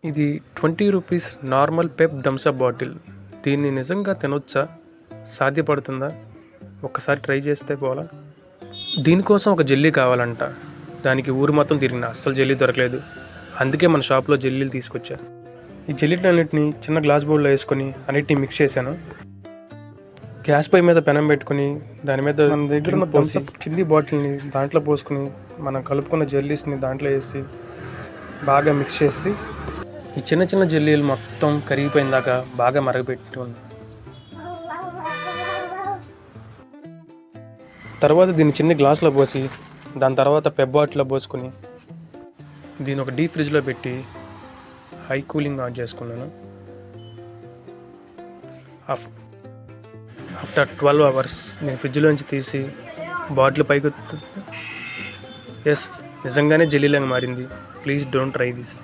ఇది 20 rupees normal పెప్ Thums Up bottle. దీన్ని నిజంగా తినొచ్చా? సాధ్యపడుతుందా? ఒక్కసారి ట్రై చేస్తే పోలా. దీనికోసం ఒక జెల్లీ కావాలంట. దానికి ఊరు మొత్తం తిరిగిన అస్సలు జెల్లీ దొరకలేదు. అందుకే మన షాప్లో జెల్లీలు తీసుకొచ్చా. ఈ జెల్లీలన్నింటినీ చిన్న గ్లాస్ బౌల్లో వేసుకొని అన్నిటినీ మిక్స్ చేశాను. గ్యాస్ పొయ్యి మీద పెనం పెట్టుకుని దాని మీద మన దగ్గర ఉన్న థమ్సప్ చిల్లీ బాటిల్ని దాంట్లో పోసుకుని మనం కలుపుకున్న జెల్లీస్ని దాంట్లో వేసి బాగా మిక్స్ చేసి ఈ చిన్న చిన్న జెల్లీలు మొత్తం కరిగిపోయిన దాకా బాగా మరగపెట్టి ఉంది. తర్వాత దీన్ని చిన్న గ్లాసులో పోసి దాని తర్వాత పెప్ బాటిల్లో పోసుకొని దీన్ని ఒక డీప్ ఫ్రిడ్జ్లో పెట్టి హై కూలింగ్ ఆన్ చేసుకున్నాను. ఆఫ్టర్ 12 అవర్స్ నేను ఫ్రిడ్జ్లోంచి తీసి బాటిల్ పైకి ఎస్ నిజంగానే జెల్లీలాగా మారింది. Please don't try this.